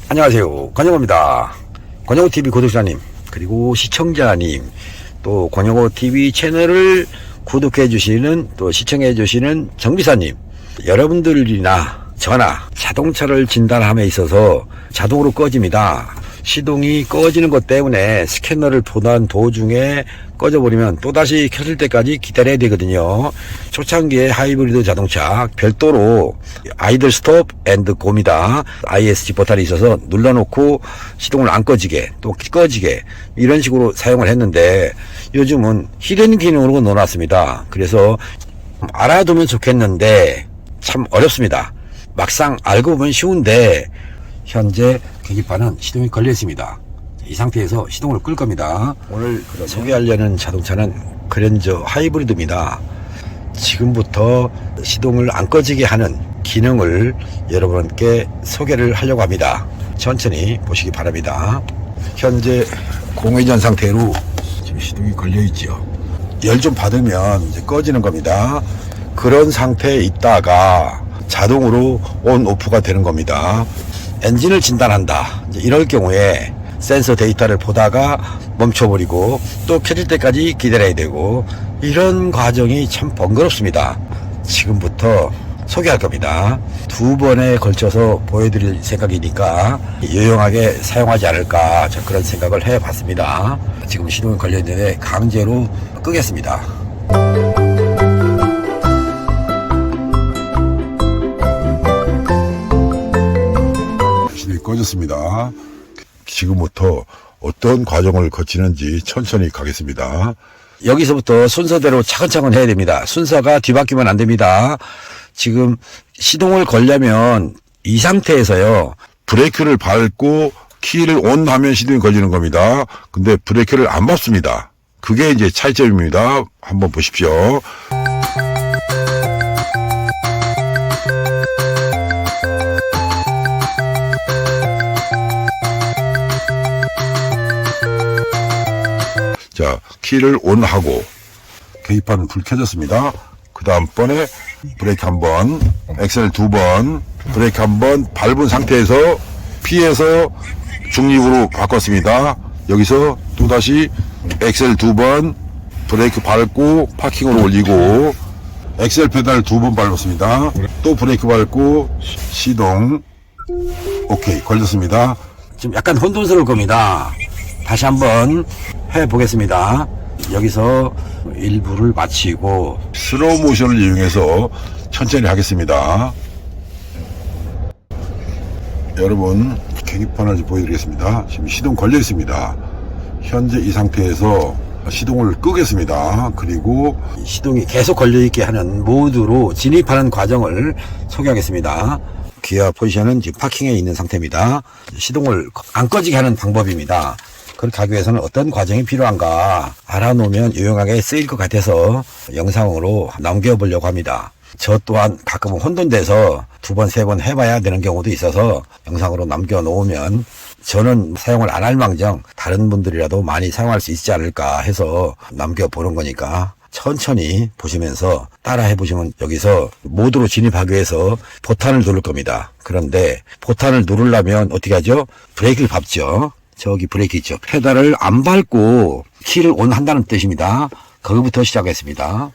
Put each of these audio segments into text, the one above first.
안녕하세요. 권영호입니다. 권영호TV 구독자님, 그리고 시청자님, 또 권영호TV 채널을 구독해 주시는, 또 시청해 주시는 정비사님, 여러분들이나 저나 자동차를 진단함에 있어서 자동으로 꺼집니다. 시동이 꺼지는 것 때문에 스캐너를 보던 도중에 꺼져버리면 또다시 켜질 때까지 기다려야 되거든요. 초창기에 하이브리드 자동차 별도로 아이들 스톱 앤드 고입니다. ISG 버튼이 있어서 눌러놓고 시동을 안 꺼지게 또 꺼지게 이런 식으로 사용을 했는데 요즘은 히든 기능으로 넣어놨습니다. 그래서 알아두면 좋겠는데 참 어렵습니다. 막상 알고 보면 쉬운데 현재 계기판은 시동이 걸려 있습니다. 이 상태에서 시동을 끌 겁니다. 오늘 소개하려는 자동차는 그랜저 하이브리드입니다. 지금부터 시동을 안 꺼지게 하는 기능을 여러분께 소개를 하려고 합니다. 천천히 보시기 바랍니다. 현재 공회전 상태로 지금 시동이 걸려 있죠. 열 좀 받으면 이제 꺼지는 겁니다. 그런 상태에 있다가 자동으로 온 오프가 되는 겁니다. 엔진을 진단한다, 이럴 경우에 센서 데이터를 보다가 멈춰버리고 또 켜질 때까지 기다려야 되고 이런 과정이 참 번거롭습니다. 지금부터 소개할 겁니다. 두 번에 걸쳐서 보여드릴 생각이니까 유용하게 사용하지 않을까 그런 생각을 해봤습니다. 지금 시동이 걸려있는데 강제로 끄겠습니다. 꺼졌습니다. 지금부터 어떤 과정을 거치는지 천천히 가겠습니다. 여기서부터 순서대로 차근차근 해야 됩니다. 순서가 뒤바뀌면 안 됩니다. 지금 시동을 걸려면 이 상태에서요, 브레이크를 밟고 키를 온 하면 시동이 걸리는 겁니다. 근데 브레이크를 안 밟습니다. 그게 이제 차이점입니다. 한번 보십시오. 자, 키를 온하고 계기판은 불 켜졌습니다. 그 다음번에 브레이크 한번, 엑셀 두 번, 브레이크 한번 밟은 상태에서 P에서 중립으로 바꿨습니다. 여기서 또다시 엑셀 두 번, 브레이크 밟고 파킹으로 올리고 엑셀 페달 두 번 밟았습니다. 또 브레이크 밟고 시동. 오케이, 걸렸습니다. 지금 약간 혼돈스러울 겁니다. 다시 한번 해보겠습니다. 여기서 일부를 마치고 슬로우 모션을 이용해서 천천히 하겠습니다. 여러분, 계기판을 보여드리겠습니다. 지금 시동 걸려 있습니다. 현재 이 상태에서 시동을 끄겠습니다. 그리고 시동이 계속 걸려 있게 하는 모드로 진입하는 과정을 소개하겠습니다. 기아 포지션은 지금 파킹에 있는 상태입니다. 시동을 안 꺼지게 하는 방법입니다. 그렇게 하기 위해서는 어떤 과정이 필요한가 알아놓으면 유용하게 쓰일 것 같아서 영상으로 남겨보려고 합니다. 저 또한 가끔은 혼돈돼서 두 번, 세 번 해봐야 되는 경우도 있어서 영상으로 남겨놓으면 저는 사용을 안 할 망정 다른 분들이라도 많이 사용할 수 있지 않을까 해서 남겨보는 거니까 천천히 보시면서 따라 해보시면 여기서 모드로 진입하기 위해서 버튼을 누를 겁니다. 그런데 버튼을 누르려면 어떻게 하죠? 브레이크를 밟죠. 저기 브레이크 있죠. 페달을 안 밟고 키를 온 한다는 뜻입니다. 거기부터 시작했습니다.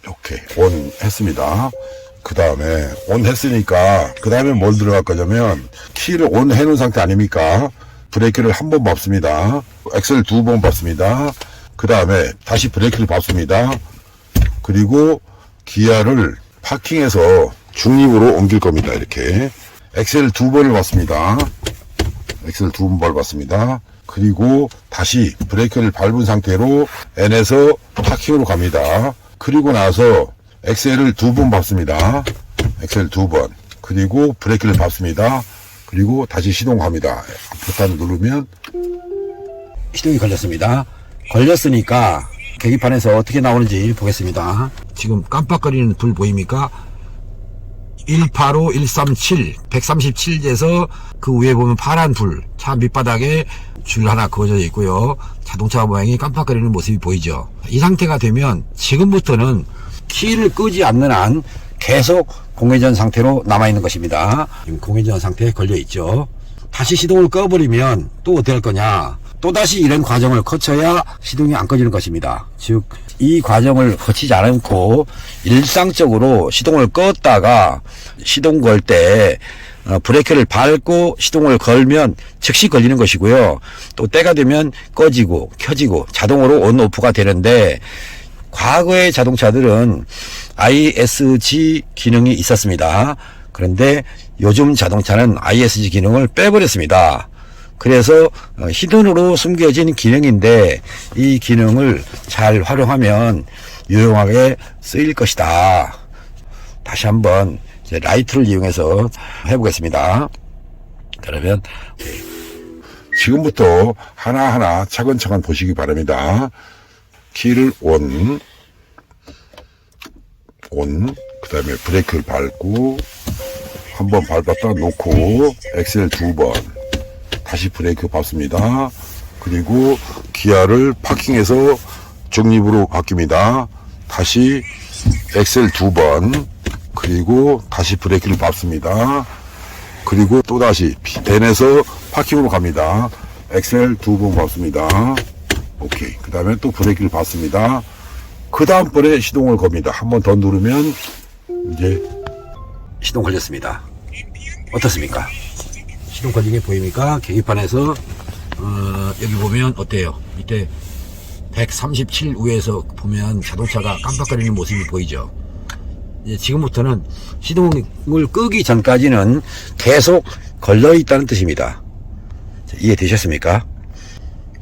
오케이, 온 했습니다. 그 다음에 온 했으니까 그 다음에 뭘 들어갈 거냐면 키를 온 해놓은 상태 아닙니까? 브레이크를 한 번 밟습니다. 엑셀 두 번 밟습니다. 그 다음에 다시 브레이크를 밟습니다. 그리고 기아를 파킹해서 중립으로 옮길 겁니다. 이렇게 엑셀 두 번을 밟습니다. 엑셀 두 번 밟았습니다. 그리고 다시 브레이크를 밟은 상태로 N에서 파킹으로 갑니다. 그리고 나서 엑셀을 두 번 밟습니다. 엑셀 두 번. 그리고 브레이크를 밟습니다. 그리고 다시 시동합니다. 버튼을 누르면 시동이 걸렸습니다. 걸렸으니까 계기판에서 어떻게 나오는지 보겠습니다. 지금 깜빡거리는 불 보입니까? 185, 137, 137에서 그 위에 보면 파란 불, 차 밑바닥에 줄 하나 그어져 있고요. 자동차 모양이 깜빡거리는 모습이 보이죠. 이 상태가 되면 지금부터는 키를 끄지 않는 한 계속 공회전 상태로 남아있는 것입니다. 지금 공회전 상태에 걸려있죠. 다시 시동을 꺼버리면 또 어떻게 할 거냐. 또다시 이런 과정을 거쳐야 시동이 안 꺼지는 것입니다. 즉, 이 과정을 거치지 않고 일상적으로 시동을 껐다가 시동 걸 때 브레이크를 밟고 시동을 걸면 즉시 걸리는 것이고요. 또 때가 되면 꺼지고 켜지고 자동으로 온오프가 되는데, 과거의 자동차들은 ISG 기능이 있었습니다. 그런데 요즘 자동차는 ISG 기능을 빼버렸습니다. 그래서 히든으로 숨겨진 기능인데, 이 기능을 잘 활용하면 유용하게 쓰일 것이다. 다시 한번 라이트를 이용해서 해보겠습니다. 그러면 지금부터 하나하나 차근차근 보시기 바랍니다. 키를 온, 그 다음에 브레이크를 밟고, 한번 밟았다 놓고, 엑셀 2번, 다시 브레이크 밟습니다. 그리고 기아를 파킹해서 중립으로 바뀝니다. 다시 엑셀 2번, 그리고 다시 브레이크를 밟습니다. 그리고 또다시 벤에서 파킹으로 갑니다. 엑셀 2번 밟습니다. 오케이. 그 다음에 또 브레이크를 밟습니다. 그 다음번에 시동을 겁니다. 한 번 더 누르면 이제 시동 걸렸습니다. 어떻습니까? 시동 걸린 게 보입니까? 계기판에서 여기 보면 어때요? 밑에 137 위에서 보면 자동차가 깜빡거리는 모습이 보이죠? 이제 지금부터는 시동을 끄기 전까지는 계속 걸려있다는 뜻입니다. 자, 이해되셨습니까?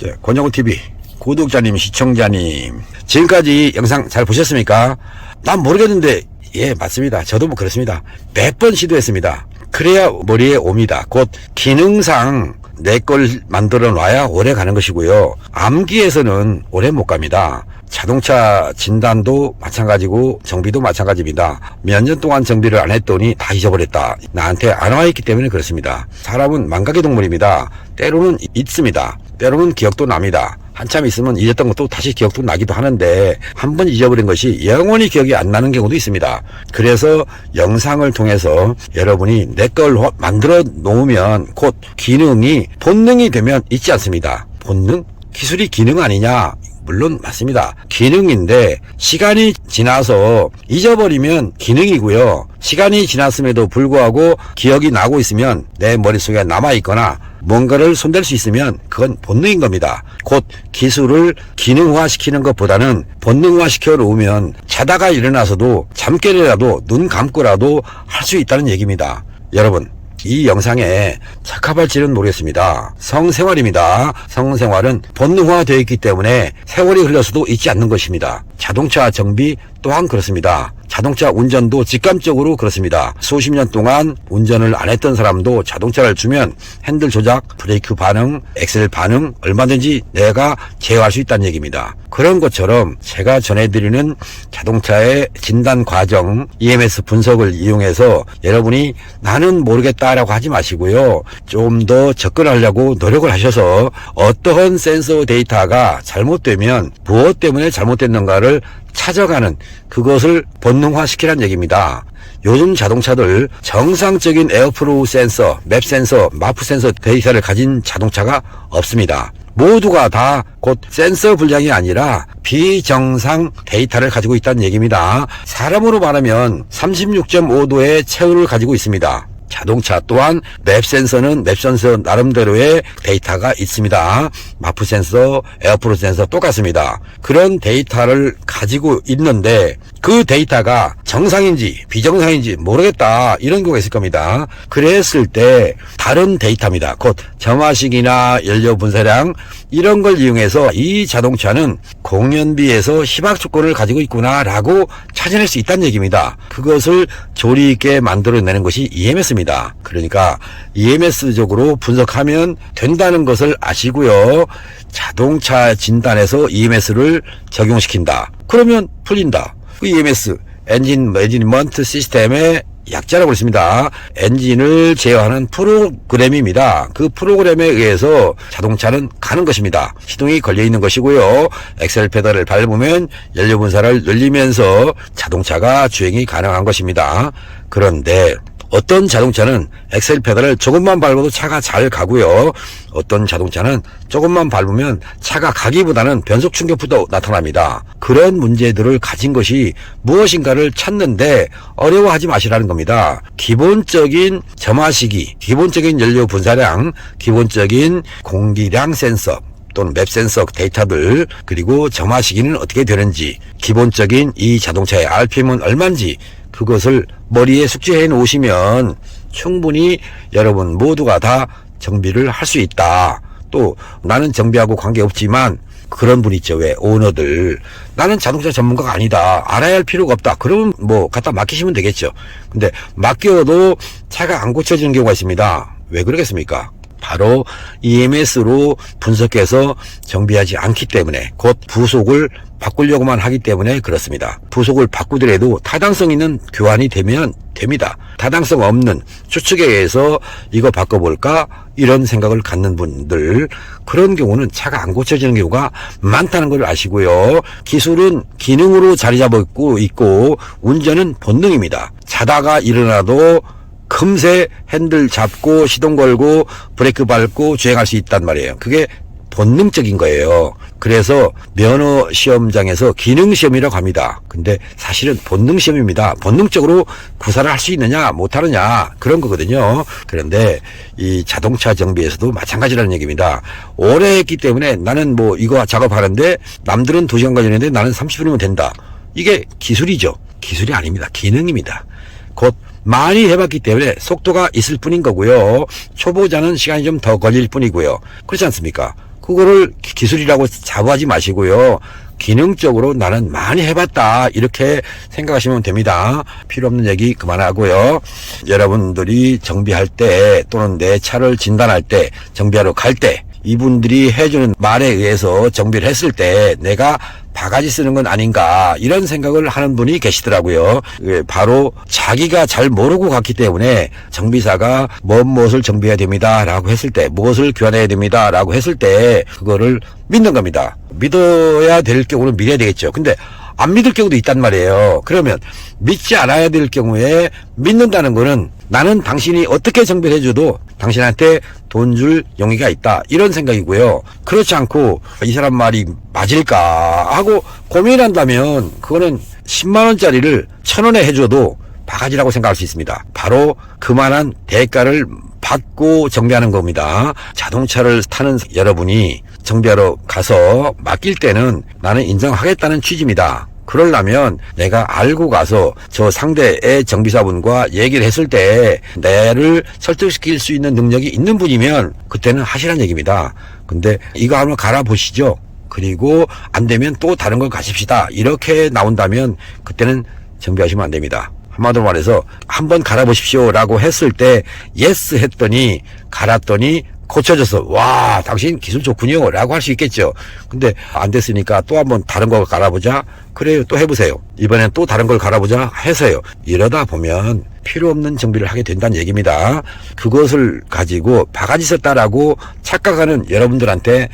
자, 권영훈TV 구독자님, 시청자님, 지금까지 영상 잘 보셨습니까? 난 모르겠는데, 예, 맞습니다. 저도 뭐 그렇습니다. 몇 번 시도했습니다. 그래야 머리에 옵니다. 곧 기능상 내 걸 만들어 놔야 오래 가는 것이고요. 암기에서는 오래 못 갑니다. 자동차 진단도 마찬가지고 정비도 마찬가지입니다. 몇 년 동안 정비를 안 했더니 다 잊어버렸다. 나한테 안 와 있기 때문에 그렇습니다. 사람은 망각의 동물입니다. 때로는 잊습니다. 때로는 기억도 납니다. 한참 있으면 잊었던 것도 다시 기억도 나기도 하는데, 한 번 잊어버린 것이 영원히 기억이 안 나는 경우도 있습니다. 그래서 영상을 통해서 여러분이 내 걸 만들어 놓으면 곧 기능이 본능이 되면 잊지 않습니다. 본능? 기술이 기능 아니냐? 물론 맞습니다. 기능인데 시간이 지나서 잊어버리면 기능이고요. 시간이 지났음에도 불구하고 기억이 나고 있으면 내 머릿속에 남아있거나 뭔가를 손댈 수 있으면 그건 본능인 겁니다. 곧 기술을 기능화시키는 것보다는 본능화시켜 놓으면 자다가 일어나서도 잠결이라도 눈 감고라도 할 수 있다는 얘기입니다. 여러분, 이 영상에 착합할지는 모르겠습니다. 성생활입니다. 성생활은 본능화 되어 있기 때문에 세월이 흘러서도 잊지 않는 것입니다. 자동차 정비 또한 그렇습니다. 자동차 운전도 직감적으로 그렇습니다. 수십 년 동안 운전을 안 했던 사람도 자동차를 주면 핸들 조작, 브레이크 반응, 엑셀 반응 얼마든지 내가 제어할 수 있다는 얘기입니다. 그런 것처럼 제가 전해드리는 자동차의 진단 과정, EMS 분석을 이용해서 여러분이 나는 모르겠다라고 하지 마시고요. 좀 더 접근하려고 노력을 하셔서 어떠한 센서 데이터가 잘못되면 무엇 때문에 잘못됐는가를 찾아가는, 그것을 본능화시키라는 얘기입니다. 요즘 자동차들 정상적인 에어플로우 센서, 맵 센서, 마프 센서 데이터를 가진 자동차가 없습니다. 모두가 다 곧 센서 불량이 아니라 비정상 데이터를 가지고 있다는 얘기입니다. 사람으로 말하면 36.5도의 체온을 가지고 있습니다. 자동차 또한 맵 센서는 맵 센서 나름대로의 데이터가 있습니다. 마프 센서, 에어플로우 센서 똑같습니다. 그런 데이터를 가지고 있는데 그 데이터가 정상인지 비정상인지 모르겠다, 이런 경우가 있을 겁니다. 그랬을 때 다른 데이터입니다. 곧 점화식이나 연료 분사량 이런 걸 이용해서 이 자동차는 공연비에서 희박 조건을 가지고 있구나라고 찾아낼 수 있다는 얘기입니다. 그것을 조리 있게 만들어내는 것이 EMS입니다. 그러니까 EMS적으로 분석하면 된다는 것을 아시고요. 자동차 진단에서 EMS를 적용시킨다. 그러면 풀린다. 그 EMS 엔진 매니지먼트 시스템의 약자라고 했습니다. 엔진을 제어하는 프로그램입니다. 그 프로그램에 의해서 자동차는 가는 것입니다. 시동이 걸려 있는 것이고요. 엑셀 페달을 밟으면 연료 분사를 늘리면서 자동차가 주행이 가능한 것입니다. 그런데 어떤 자동차는 엑셀 페달을 조금만 밟아도 차가 잘 가고요. 어떤 자동차는 조금만 밟으면 차가 가기보다는 변속 충격부터 나타납니다. 그런 문제들을 가진 것이 무엇인가를 찾는데 어려워하지 마시라는 겁니다. 기본적인 점화시기, 기본적인 연료 분사량, 기본적인 공기량 센서, 또는 맵 센서 데이터들, 그리고 점화시기는 어떻게 되는지, 기본적인 이 자동차의 RPM은 얼마인지 그것을 머리에 숙지해 놓으시면 충분히 여러분 모두가 다 정비를 할 수 있다. 또 나는 정비하고 관계없지만 그런 분 있죠. 왜? 오너들. 나는 자동차 전문가가 아니다. 알아야 할 필요가 없다. 그러면 뭐 갖다 맡기시면 되겠죠. 근데 맡겨도 차가 안 고쳐지는 경우가 있습니다. 왜 그러겠습니까? 바로 EMS로 분석해서 정비하지 않기 때문에, 곧 부속을 바꾸려고만 하기 때문에 그렇습니다. 부속을 바꾸더라도 타당성 있는 교환이 되면 됩니다. 타당성 없는 추측에 의해서 이거 바꿔볼까? 이런 생각을 갖는 분들, 그런 경우는 차가 안 고쳐지는 경우가 많다는 걸 아시고요. 기술은 기능으로 자리 잡고 있고 운전은 본능입니다. 자다가 일어나도 금세 핸들 잡고 시동 걸고 브레이크 밟고 주행할 수 있단 말이에요. 그게 본능적인 거예요. 그래서 면허 시험장에서 기능 시험이라고 합니다. 근데 사실은 본능 시험입니다. 본능적으로 구사를 할 수 있느냐 못하느냐 그런 거거든요. 그런데 이 자동차 정비에서도 마찬가지라는 얘기입니다. 오래 했기 때문에 나는 뭐 이거 작업하는데 남들은 2시간 걸리는데 나는 30분이면 된다. 이게 기술이죠. 기술이 아닙니다. 기능입니다. 곧 많이 해봤기 때문에 속도가 있을 뿐인 거고요. 초보자는 시간이 좀 더 걸릴 뿐이고요. 그렇지 않습니까? 그거를 기술이라고 자부하지 마시고요. 기능적으로 나는 많이 해봤다 이렇게 생각하시면 됩니다. 필요 없는 얘기 그만하고요. 여러분들이 정비할 때 또는 내 차를 진단할 때, 정비하러 갈 때 이분들이 해주는 말에 의해서 정비를 했을 때 내가 바가지 쓰는 건 아닌가 이런 생각을 하는 분이 계시더라고요. 바로 자기가 잘 모르고 갔기 때문에 정비사가 무엇을 정비해야 됩니다 라고 했을 때, 무엇을 교환해야 됩니다 라고 했을 때 그거를 믿는 겁니다. 믿어야 될 경우는 믿어야 되겠죠. 근데 안 믿을 경우도 있단 말이에요. 그러면 믿지 않아야 될 경우에 믿는다는 거는 나는 당신이 어떻게 정비를 해줘도 당신한테 돈 줄 용의가 있다 이런 생각이고요. 그렇지 않고 이 사람 말이 맞을까 하고 고민한다면 그거는 10만 원짜리를 1,000원에 해줘도 바가지라고 생각할 수 있습니다. 바로 그만한 대가를 받고 정비하는 겁니다. 자동차를 타는 여러분이 정비하러 가서 맡길 때는 나는 인정하겠다는 취지입니다. 그러려면 내가 알고 가서 저 상대의 정비사분과 얘기를 했을 때 나를 설득시킬 수 있는 능력이 있는 분이면 그때는 하시란 얘기입니다. 근데 이거 한번 갈아보시죠. 그리고 안 되면 또 다른 걸 가십시다. 이렇게 나온다면 그때는 정비하시면 안 됩니다. 한마디로 말해서 한번 갈아보십시오 라고 했을 때 예스 했더니 갈았더니 고쳐져서 와 당신 기술 좋군요 라고 할 수 있겠죠. 근데 안 됐으니까 또 한번 다른 거 갈아보자. 그래요, 또 해보세요. 이번엔 또 다른 걸 갈아보자 해서요. 이러다 보면 필요 없는 정비를 하게 된다는 얘기입니다. 그것을 가지고 바가지 썼다라고 착각하는 여러분들한테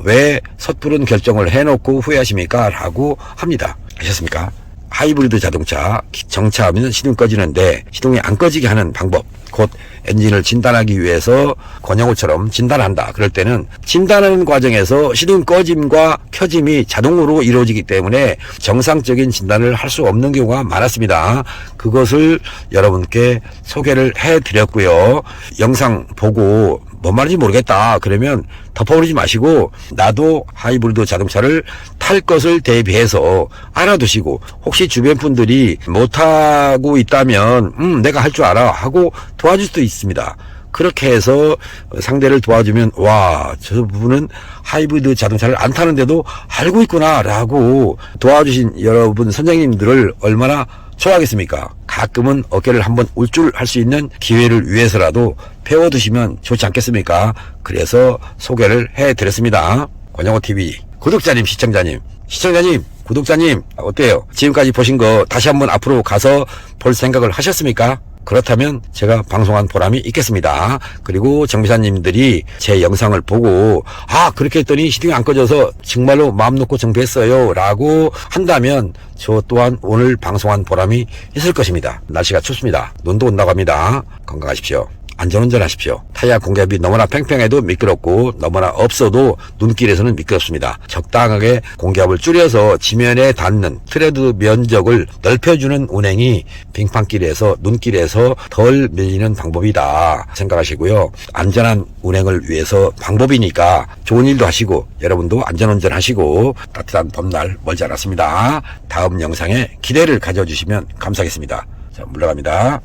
왜 섣부른 결정을 해놓고 후회하십니까 라고 합니다. 아셨습니까? 하이브리드 자동차 정차하면 시동 꺼지는데 시동이 안 꺼지게 하는 방법, 곧 엔진을 진단하기 위해서 권영호처럼 진단한다. 그럴 때는 진단하는 과정에서 시동 꺼짐과 켜짐이 자동으로 이루어지기 때문에 정상적인 진단을 할 수 없는 경우가 많았습니다. 그것을 여러분께 소개를 해드렸고요. 영상 보고 뭔 말인지 모르겠다 그러면 덮어버리지 마시고 나도 하이브리드 자동차를 탈 것을 대비해서 알아두시고, 혹시 주변 분들이 못하고 있다면 내가 할 줄 알아 하고 도와줄 수도 있습니다. 그렇게 해서 상대를 도와주면 와, 저 부분은 하이브리드 자동차를 안 타는데도 알고 있구나 라고 도와주신 여러분 선생님들을 얼마나 좋아하겠습니까? 가끔은 어깨를 한번 울줄할 수 있는 기회를 위해서라도 배워두시면 좋지 않겠습니까? 그래서 소개를 해드렸습니다. 권영호TV 구독자님, 시청자님, 시청자님, 구독자님, 어때요? 지금까지 보신 거 다시 한번 앞으로 가서 볼 생각을 하셨습니까? 그렇다면 제가 방송한 보람이 있겠습니다. 그리고 정비사님들이 제 영상을 보고 그렇게 했더니 시동이 안 꺼져서 정말로 마음 놓고 정비했어요 라고 한다면 저 또한 오늘 방송한 보람이 있을 것입니다. 날씨가 춥습니다. 눈도 온다고 합니다. 건강하십시오. 안전운전하십시오. 타이어 공ገብ이 너무나 팽팽해도 미끄럽고 너무나 없어도 눈길에서는 미끄럽습니다. 적당하게 공ገብ을 줄여서 지면에 닿는 트레드 면적을 넓혀주는 운행이 빙판길에서 눈길에서 덜 밀리는 방법이다 생각하시고요. 안전한 운행을 위해서 방법이니까 좋은 일도 하시고 여러분도 안전운전 하시고 따뜻한 봄날 멀지 않았습니다. 다음 영상에 기대를 가져주시면 감사하겠습니다. 자, 물러갑니다.